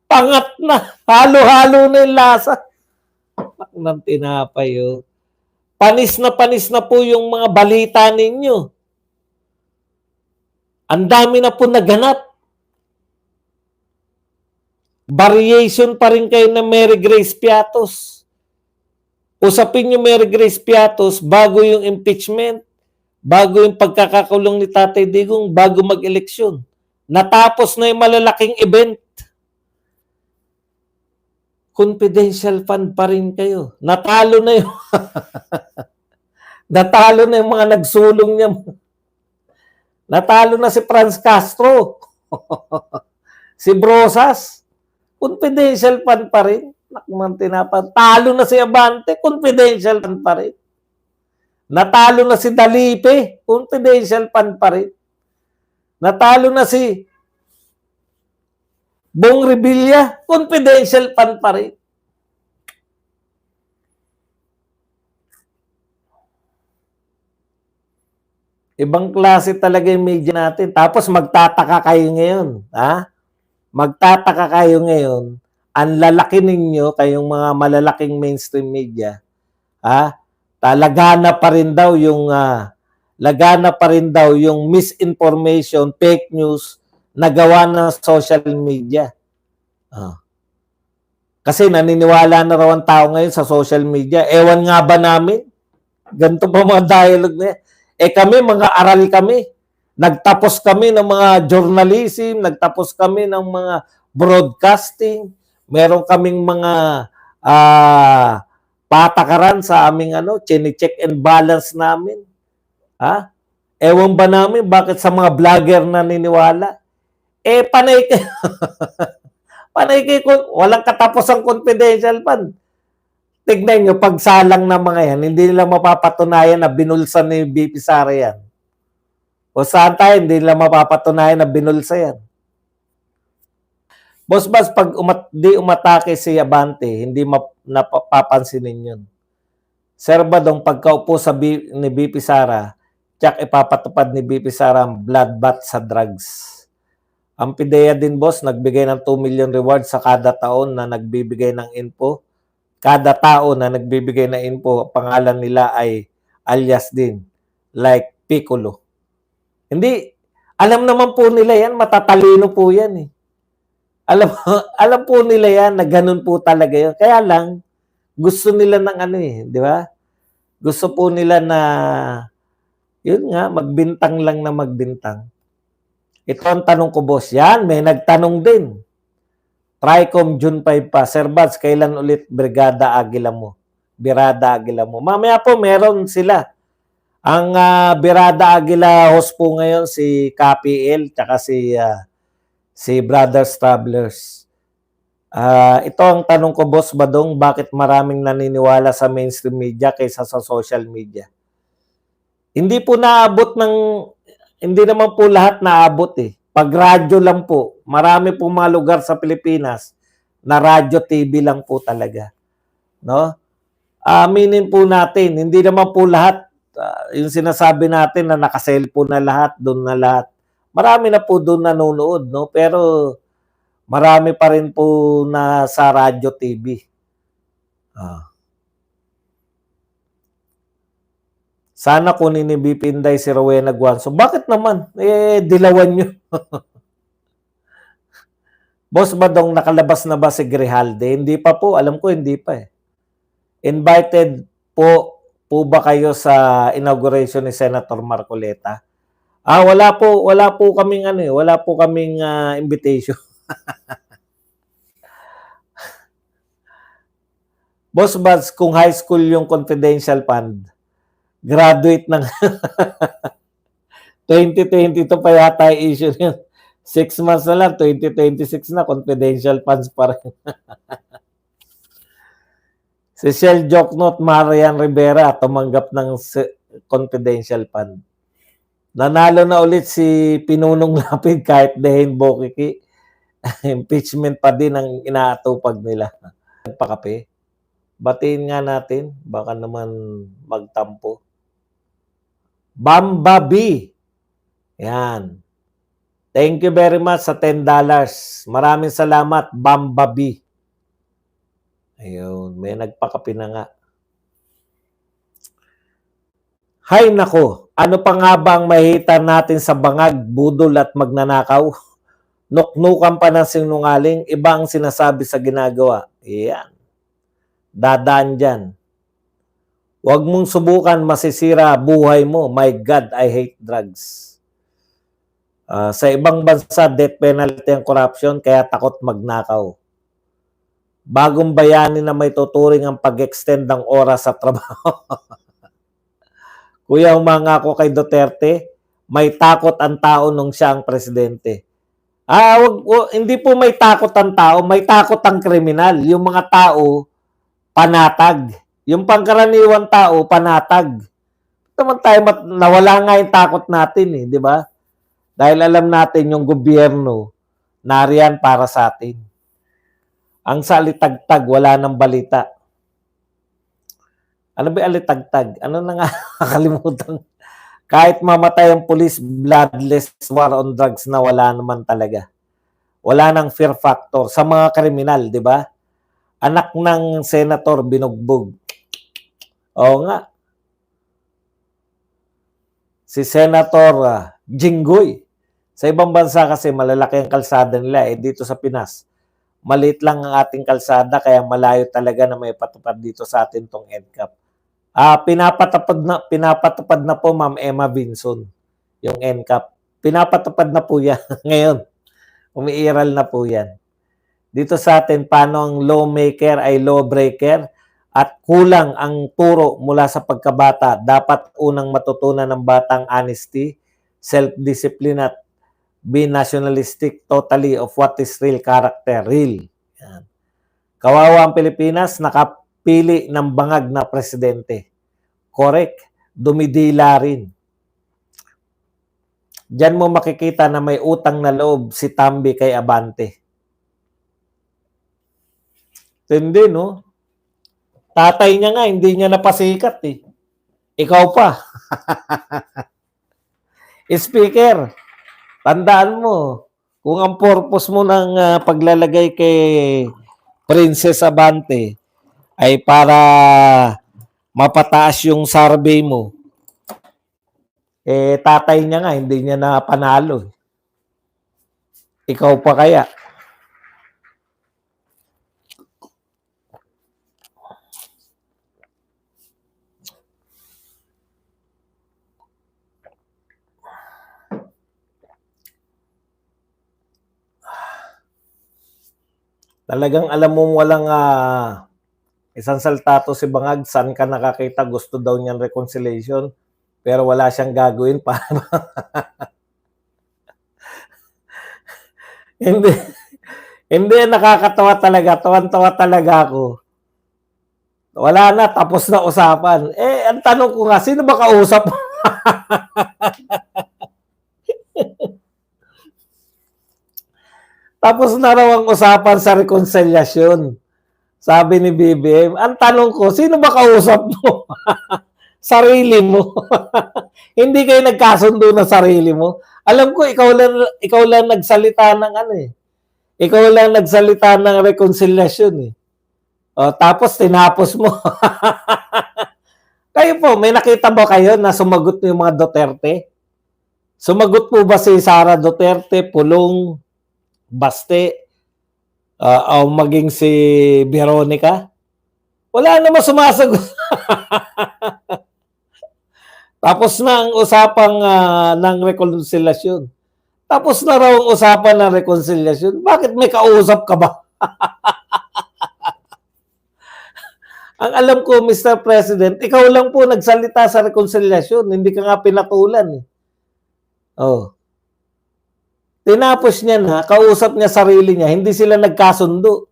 Pangat na. Halo-halo na yung lasa. Ng tinapay, oh. Panis na po yung mga balita ninyo. Ang dami na po naganap. Variation pa rin kayo ng Mary Grace Piatos. Usapin yung Mary Grace Piatos bago yung impeachment, bago yung pagkakakulong ni Tatay Digong, bago mag-eleksyon. Natapos na yung malalaking event. Confidential fund pa rin kayo. Natalo na yung natalo na yung mga nagsulong niya. Natalo na si Franz Castro. Si Brosas. Confidential fund pa rin. Talo na si Abante. Confidential fund pa rin. Natalo na si Dalipe. Confidential fund pa rin. Natalo na si Bong Revilla. Confidential fund pa rin. Ibang klase talaga yung media natin. Tapos magtataka kayo ngayon. Ha? Magtataka kayo ngayon. Ang lalaki ninyo, kayong mga malalaking mainstream media, ha? Lagana pa rin daw yung misinformation, fake news na gawa ng social media. Kasi naniniwala na raw ang tao ngayon sa social media. Ewan nga ba namin? Ganito pa mga dialogue na yan. Kami, mga aral kami. Nagtapos kami ng mga journalism, nagtapos kami ng mga broadcasting, meron kaming mga patakaran sa aming chine-check and balance namin. Ha? Ewan ba namin bakit sa mga vlogger na niniwala? Panay kayo. Panay kayo, walang katapos ang confidential fund. Tignan nyo, pagsalang na mga yan, hindi nila mapapatunayan na binulsa ni BP Sara yan. O saan tayo, hindi nila mapapatunayan na binulsa yan. Boss Bas, pag di umatake si Abante, hindi napapansinin yun. Sir Badong, pagkaupo ni BP Sara, tsak ipapatupad ni BP Sara ang bloodbath sa drugs. Ang PIDEA din, boss, nagbigay ng 2 million reward sa kada taon na nagbibigay ng info. Kada tao na nagbibigay ng info, pangalan nila ay alias din, like Piccolo. Hindi, alam naman po nila yan, matatalino po yan eh. Alam po nila yan na ganun po talaga yun. Kaya lang, gusto nila ng di ba? Gusto po nila na, yun nga, magbintang lang na magbintang. Ito ang tanong ko, boss. Yan, may nagtanong din. Tricom June 5 pa. Sir Bads, kailan ulit Brigada Agila mo? Birada Agila mo. Mamaya po, meron sila. Ang Birada Agila host po ngayon si KPL tsaka si Brothers Travelers. Ito ang tanong ko, Boss Badong, bakit maraming naniniwala sa mainstream media kaysa sa social media? Hindi po naabot hindi naman po lahat naabot eh. Pag radyo lang po, marami po mga lugar sa Pilipinas na radyo TV lang po talaga. No? Aminin po natin, hindi naman po lahat, yung sinasabi natin na naka-cellphone na lahat, doon na lahat. Marami na po doon nanonood, no? Pero marami pa rin po na sa radyo TV. Sana kunin ni BP Inday si Rowena Guanzo. Bakit naman? Dilawan nyo. Boss Badong, nakalabas na ba si Grijalde? Hindi pa po. Alam ko, hindi pa eh. Invited po ba kayo sa inauguration ni Senator Marcoleta? Wala po kaming wala po kaming invitation. Boss Bads, kung high school yung confidential fund, graduate ng 2022 pa yata issue yun. 6 months na lang, 2026 na, confidential funds pa rin. Si Shell Joknot, Marian Rivera, tumanggap ng confidential fund. Nanalo na ulit si Pinunong Lapid kahit dehin Bokiki. Impeachment pa din ang inaatupag nila. Pakape. Batiin nga natin, baka naman magtampo. Bamba B. Yan. Thank you very much sa $10. Maraming salamat, Bamba B. Ayun, may nagpakapi na nga. Hay nako, ano pa nga ba ang mahita natin sa bangag, budol at magnanakaw? Nuknukan pa ng sinungaling, iba ang sinasabi sa ginagawa. Iyan. Dadaan dyan. Huwag mong subukan, masisira buhay mo. My God, I hate drugs. Sa ibang bansa, death penalty ang corruption, kaya takot magnakaw. Bagong bayani na may tuturing ang pag-extend ng oras sa trabaho. Kuya, umangako kay Duterte, may takot ang tao nung siya ang presidente. Hindi po may takot ang tao, may takot ang kriminal. Yung mga tao, panatag. Yung pangkaraniwan tao, panatag. Naman tayo nawala nga yung takot natin, di ba? Dahil alam natin yung gobyerno nariyan para sa atin. Ang salitagtag, wala nang balita. Ano ba alitagtag? Ano na nga nakalimutan? Kahit mamatay ang police, bloodless war on drugs na wala naman talaga. Wala nang fear factor sa mga kriminal, di ba? Anak ng senator binugbog. Oo nga. Si Senator Jinggoy. Sa ibang bansa kasi malalaki ang kalsada nila. Dito sa Pinas, maliit lang ang ating kalsada kaya malayo talaga na may patupad dito sa atin tong NCAP. Pinapatupad na po Ma'am Emma Vinson yung NCAP. Pinapatupad na po yan ngayon. Umiiral na po yan. Dito sa atin, paano ang lawmaker ay lawbreaker at kulang ang turo mula sa pagkabata. Dapat unang matutunan ng batang honesty, self-discipline at be nationalistic totally of what is real character. Real. Yan. Kawawa ang Pilipinas, nakapili ng bangag na presidente. Correct. Dumidila rin. Diyan mo makikita na may utang na loob si Tambi kay Abante. Hindi, no? Tatay niya nga, hindi niya napasikat eh. Ikaw pa. Speaker, tandaan mo, kung ang purpose mo ng paglalagay kay Princess Abante ay para mapataas yung survey mo, tatay niya nga, hindi niya na panalo. Ikaw pa kaya? Talagang alam mo walang isang saltato si Bangag, saan ka nakakita, gusto daw niyang reconciliation, pero wala siyang gagawin para hindi nakakatawa talaga, tawan-tawa talaga ako. Wala na, tapos na usapan. Ang tanong ko nga, sino ba kausap? Tapos na raw ang usapan sa reconciliation. Sabi ni BBM, ang tanong ko, sino ba kausap mo? Sarili mo. Hindi kayo nagkasundo na sarili mo. Alam ko, ikaw lang nagsalita ng Ikaw lang nagsalita ng reconciliation eh. Tapos tinapos mo. Kayo po, may nakita ba kayo na sumagot yung mga Duterte? Sumagot po ba si Sara Duterte, Pulong, Baste, o maging si Veronica? Wala naman sumasagot. Tapos na ang usapang ng reconciliation. Tapos na raw ang usapan ng reconciliation. Bakit may kausap ka ba? Ang alam ko, Mr. President, ikaw lang po nagsalita sa reconciliation. Hindi ka nga pinatulan eh. Tinapos niya na, kausap niya sarili niya, hindi sila nagkasundo.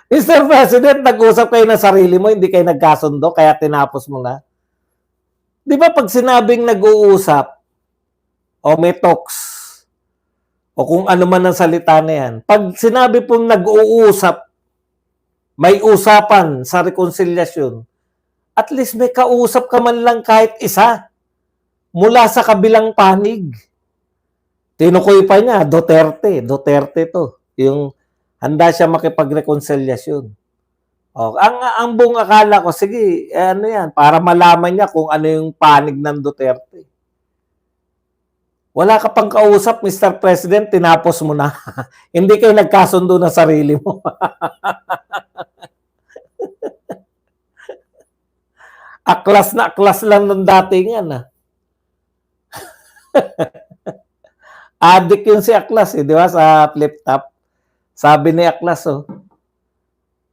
Mr. President, nag-usap kayo na sarili mo, hindi kayo nagkasundo, kaya tinapos mo na. Di ba pag sinabing nag-uusap, o may talks, o kung ano man ang salita na yan, pag sinabi pong nag-uusap, may usapan sa reconciliation, at least may kausap ka man lang kahit isa. mula sa kabilang panig. Tinukoy pa niya, Duterte to. Yung handa siya makipagrekonsilyasyon. Oh, ang buong akala ko, sige, ano yan, para malaman niya kung ano yung panig ng Duterte. Wala ka pang kausap, Mr. President, tinapos mo na. Hindi kayo nagkasundo na sarili mo. Aklas na aklas lang ng datingan. Adik yun si Aklas, di ba, sa flip top. Sabi ni Aklas,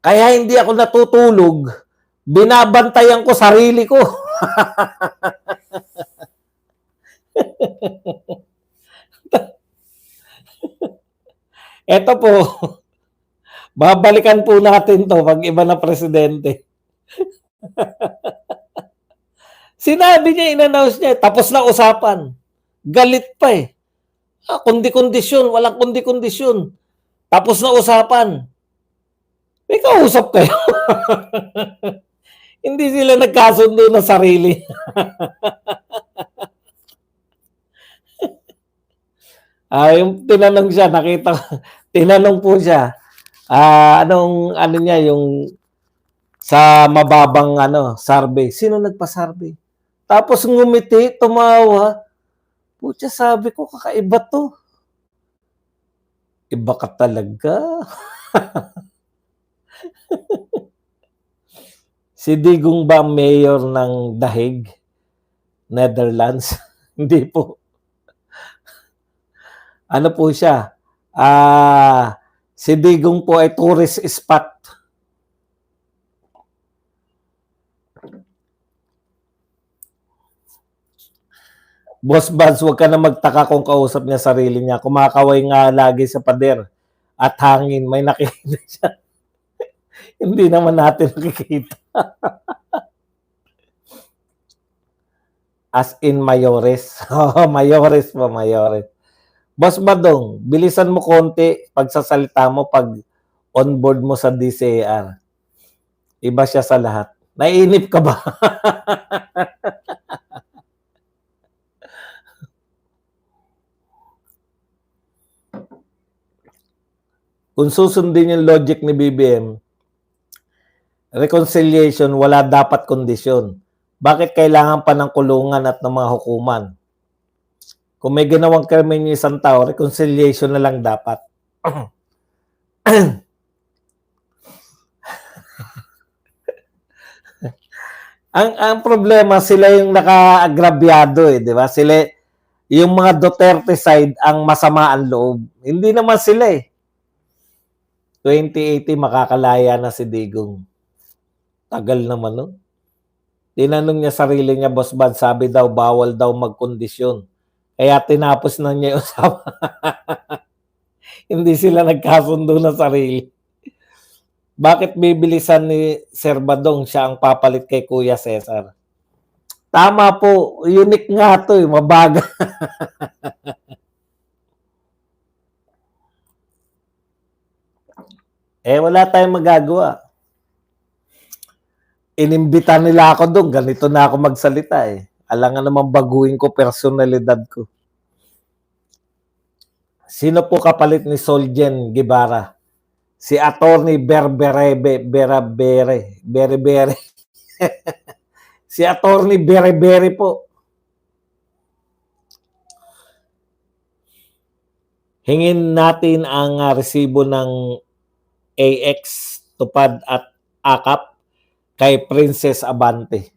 kaya hindi ako natutulog, binabantayan ko sarili ko. Ito po, babalikan po natin to pag iba na presidente. Sinabi niya, in-announce niya, tapos na usapan. Galit pa eh. Kundi-kondisyon, walang kundi-kondisyon. Tapos na usapan. May kausap kayo. Hindi sila nagkasundo na sarili. Yung tinanong siya, tinanong po siya, ano niya, yung sa mababang survey. Sino nagpa-survey? Tapos ngumiti, tumawa. Pucha, sabi ko, kakaiba to. Iba ka talaga. Si Digong ba mayor ng The Hague, Netherlands? Hindi po. Ano po siya? Si Digong po ay tourist spot. Boss Buds, huwag ka na magtaka kung kausap niya sarili niya. Kumakaway nga lagi sa pader at hangin. May nakikita siya. Hindi naman natin nakikita. As in mayores. Mayores po, mayores. Boss Badong, bilisan mo konti pagsasalita mo pag onboard mo sa DCAR. Iba siya sa lahat. Naiinip ka ba? Kung susundin yung logic ni BBM, reconciliation, wala dapat kondisyon. Bakit kailangan pa ng kulungan at ng mga hukuman? Kung may ginawang krimen yung isang tao, reconciliation na lang dapat. ang problema, sila yung naka-agrabyado di ba? Sila, yung mga Duterte side, ang masama ang loob. Hindi naman sila 2080 makakalaya na si Digong. Tagal naman no? Tinanong niya sarili niya, Boss Bad, sabi daw bawal daw magkondisyon. Kaya tinapos na niya yung usapan. Hindi sila nagkasundo na sarili. Bakit bibilisan ni Sir Badong siya ang papalit kay Kuya Cesar? Tama po, unique nga to mabaga. Wala tayong magagawa. Inimbita nila ako doon, ganito na ako magsalita Alangan naman baguhin ko personalidad ko. Sino po kapalit ni Soljen Guevara? Si Attorney Berbere. Si Attorney Berbere po. Hingin natin ang resibo ng AX, Tupad at AKAP kay Princess Abante.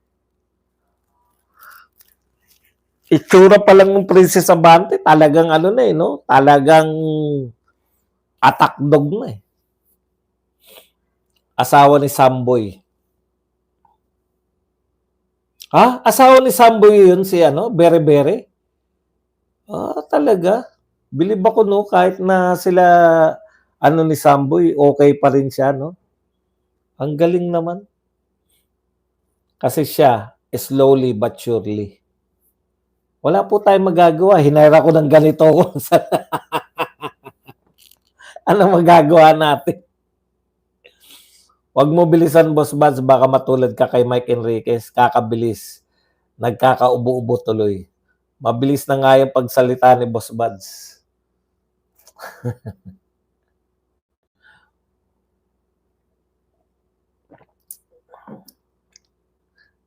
Itsura pa lang ng Princess Abante, talagang no? Talagang attack dog na Asawa ni Samboy. Asawa ni Samboy yun si Bere-Bere? Talaga? Bilib ako no, kahit na sila ni Samboy, okay pa rin siya no? Ang galing naman. Kasi siya, slowly but surely. Wala po tayong magagawa. Hinayra ko ng ganito. Ano magagawa natin? Huwag mo bilisan, Boss Buds. Baka matulad ka kay Mike Enriquez. Kakabilis. Nagkakaubo-ubo tuloy. Mabilis na nga yung pagsalita ni Boss Buds.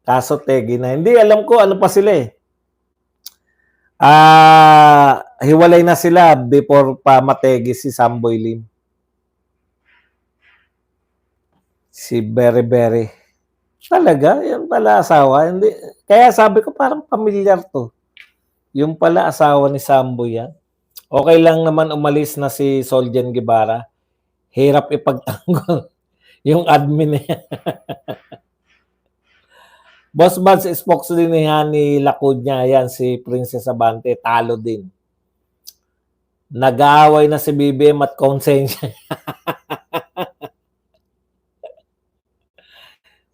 Kaso tegi na. Hindi, alam ko ano pa sila eh. Hiwalay na sila before pa mategi si Samboy Lim. Si Berry. Talaga? Yan pala asawa? Hindi. Kaya sabi ko parang pamilyar to. Yung pala asawa ni Samboy yan. Okay lang naman umalis na si Soljen Guevara. Hirap ipagtanggol yung admin niya. Boss Buds spokesman ni Lacudña, yan si Princess Abante, talo din. Nag-aaway na si BBM at konsensya.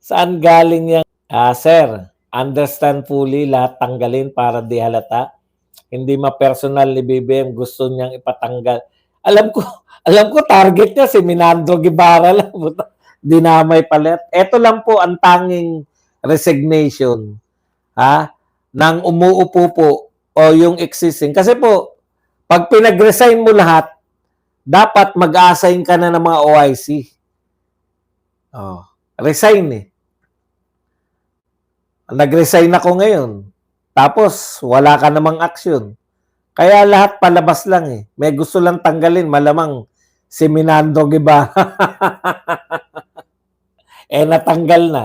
Saan galing yan? Sir, understand fully, lahat tanggalin para di halata. Hindi ma-personal ni BBM, gusto niyang ipatanggal. Alam ko target niya si Minandro Guevara lang. Dinamay palit. Ito lang po ang tanging resignation nang umuupo po o yung existing. Kasi po, pag pinag-resign mo lahat, dapat mag-assign ka na ng mga OIC. Resign eh. Nag-resign ako ngayon. Tapos, wala ka namang action. Kaya lahat palabas lang eh. May gusto lang tanggalin, malamang si Minandro Guevara. Natanggal na.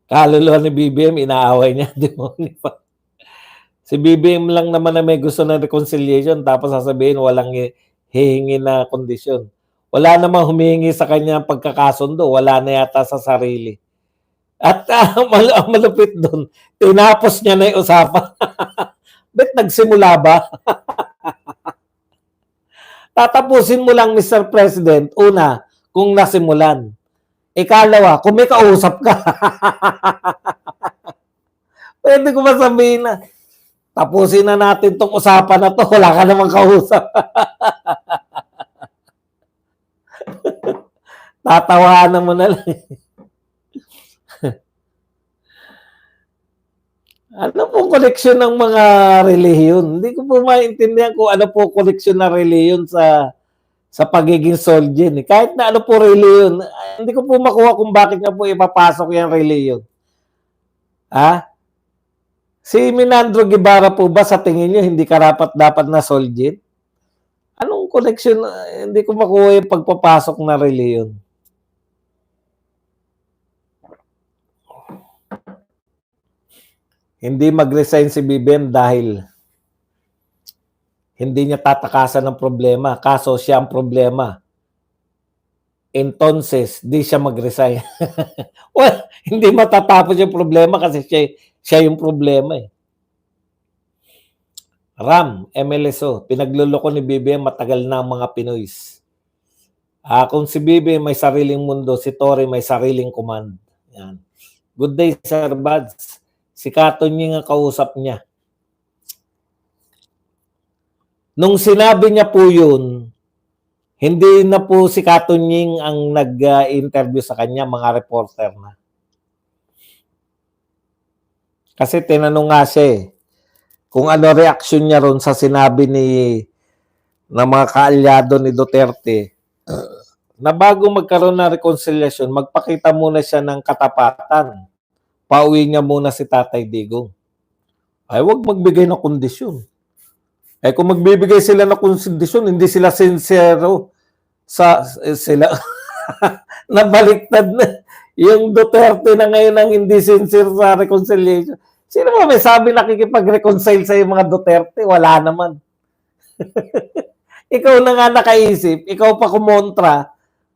Kaluluwa ni BBM, inaaway niya. Si BBM lang naman na may gusto ng reconciliation, tapos sasabihin walang hihingi na kondisyon. Wala namang humihingi sa kanya pagkakasundo, wala na yata sa sarili. At ang malupit doon, tinapos niya na yung usapan. Bet nagsimula ba? Tatapusin mo lang, Mr. President, una, kung nasimulan. Ikalawa, kung may kausap ka. Pwede ko masabihin na, tapusin na natin tong usapan na to, wala ka namang kausap. Tatawanan mo na lang. Ano po koneksyon ng mga relihiyon? Hindi ko po maintindihan kung ano po koneksyon ng relihiyon sa pagiging Soljen. Kahit na ano po relihiyon, hindi ko po makuha kung bakit nga po ipapasok yung relihiyon. Si Minandro Guevara po ba sa tingin nyo hindi karapat-dapat na Soljen? Anong koneksyon? Hindi ko makuha yung pagpapasok na relihiyon. Hindi mag-resign si BBM dahil hindi niya tatakasan ng problema. Kaso siya ang problema. Entonces, di siya mag-resign. Well, hindi matatapos yung problema kasi siya yung problema eh. Ram, MLSO, pinagluloko ni BBM matagal na ang mga Pinoys. Kung si BBM may sariling mundo, si Tory may sariling command. Yan. Good day, Sir Buds. Si Katunying ang kausap niya. Nung sinabi niya po yun, hindi na po si Katunying ang nag-interview sa kanya, mga reporter na. Kasi tinanong nga siya kung ano reaksyon niya ron sa sinabi ng mga kaalyado ni Duterte na bago magkaroon ng reconciliation, magpakita muna siya ng katapatan. Pauwi niya muna si Tatay Digong. Ay, wag magbigay ng kondisyon. Kung magbibigay sila ng kondisyon, hindi sila sincero sila nabaliktad na. Yung Duterte na ngayon ang hindi sincere sa reconciliation. Sino ba may sabi nakikipag-reconcile sa mga Duterte? Wala naman. Ikaw na nga nakaisip, ikaw pa kumontra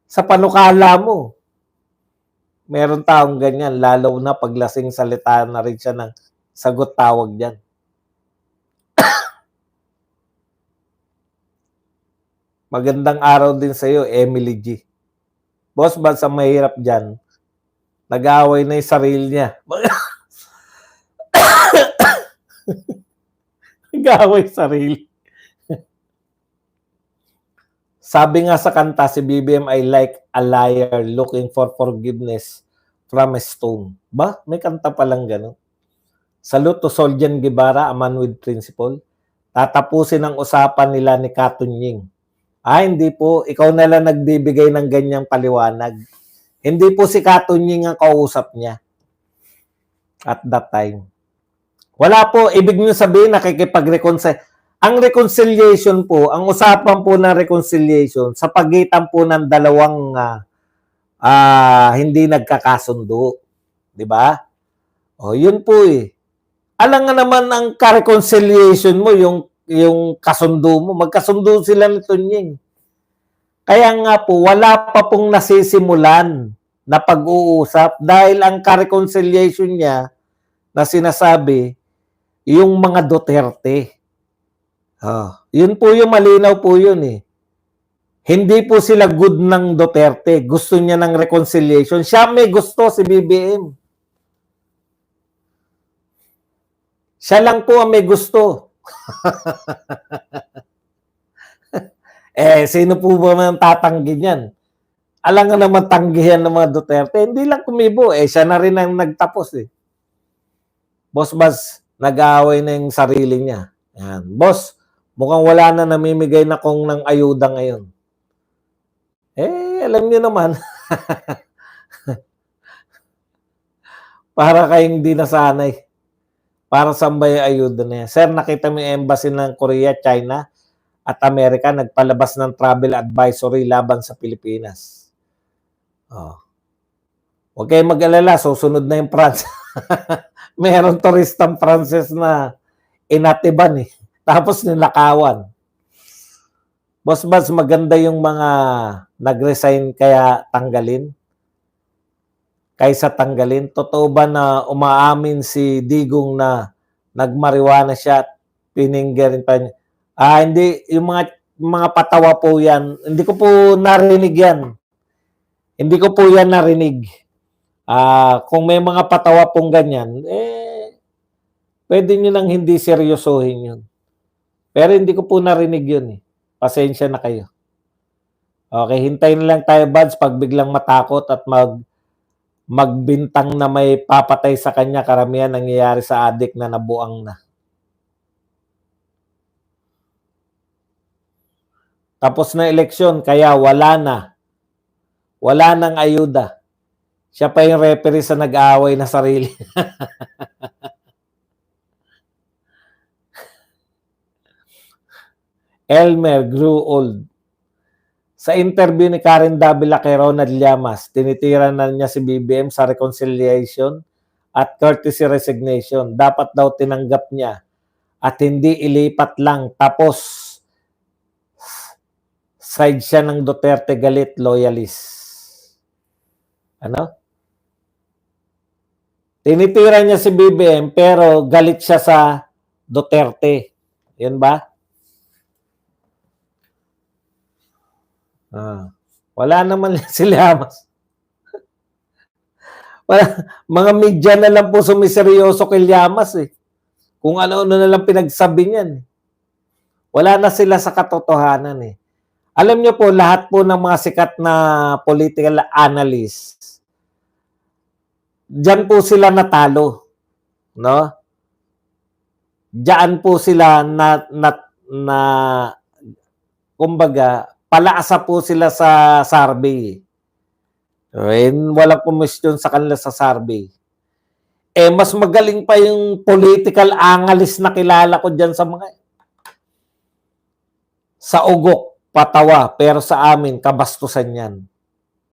sa panukala mo. Meron taong ganyan, lalo na paglasing salita na rin siya ng sagot tawag dyan. Magandang araw din sa iyo, Emily G. Boss Buds, ang mahirap dyan, nag-aaway na yung sarili niya. Nag-aaway sarili. Sabi nga sa kanta, si BBM ay like a liar looking for forgiveness from a stone. Ba? May kanta palang gano'n. Salute to Soljan Guevara, a man with principle. Tatapusin ang usapan nila ni Katunying. Hindi po. Ikaw na lang nagbibigay ng ganyang paliwanag. Hindi po si Katunying ang kausap niya at that time. Wala po. Ibig niyo sabihin nakikipag-reconcile. Ang reconciliation po, ang usapan po ng reconciliation sa pagitan po ng dalawang hindi nagkakasundo. Di ba? O, yun po eh. Alam nga naman ang ka-reconciliation mo, yung kasundo mo. Magkasundo sila ni Tunying. Kaya nga po, wala pa pong nasisimulan na pag-uusap dahil ang ka-reconciliation niya na sinasabi, yung mga Duterte. Yun po yung malinaw po yun eh. Hindi po sila good ng Duterte. Gusto niya ng reconciliation. Siya may gusto, si BBM. Siya lang po ang may gusto. Sino po ba man tatanggi niyan? Alam nga naman tanggihan ng mga Duterte. Hindi lang kumibo. Siya na rin ang nagtapos eh. Boss Baz, nag-aaway na yung sarili niya. Yan. Boss, mukhang wala na namimigay na kong ng ayuda ngayon. Alam niyo naman. Para kayong di nasanay. Para saan ba yung ayuda na yan? Sir, nakita mo yung embassy ng Korea, China at Amerika nagpalabas ng travel advisory laban sa Pilipinas. Huwag kayong mag-alala, susunod na yung France. Meron turistang Frances na inatiban eh. Tapos nilakawan. Boss Baz, maganda yung mga nag-resign kaya tanggalin? Kaysa tanggalin? Totoo ba na umaamin si Digong na nagmariwana siya at pininggerin pa niya? Hindi. Yung mga patawa po yan. Hindi ko po narinig yan. Hindi ko po yan narinig. Kung may mga patawa pong ganyan, pwede nyo nang hindi seryosohin yun. Pero hindi ko po narinig yun eh. Pasensya na kayo. Okay, hintayin lang tayo, Buds, pag biglang matakot at magbintang na may papatay sa kanya, karamihan nangyayari sa adik na nabuang na. Tapos na eleksyon, kaya wala na. Wala nang ayuda. Siya pa yung referee sa nag-aaway na sarili. Elmer grew old. Sa interview ni Karen Davila kay Ronald Llamas, tinitira na niya si BBM sa reconciliation at courtesy resignation. Dapat daw tinanggap niya at hindi ilipat lang. Tapos, side siya ng Duterte galit loyalist. Ano? Tinitira niya si BBM pero galit siya sa Duterte. Yun ba? Wala naman si Llamas. Mga media na lang po sumiseryoso kay Llamas eh. Kung ano-ano na lang pinagsabi niyan. Wala na sila sa katotohanan eh. Alam niyo po, lahat po ng mga sikat na political analysts, diyan po sila natalo. No? Diyan po sila kumbaga, palaasa po sila sa survey. Walang question sa kanila sa survey. Mas magaling pa yung political analyst na kilala ko dyan sa mga sa ugok, patawa, pero sa amin, kabastusan yan.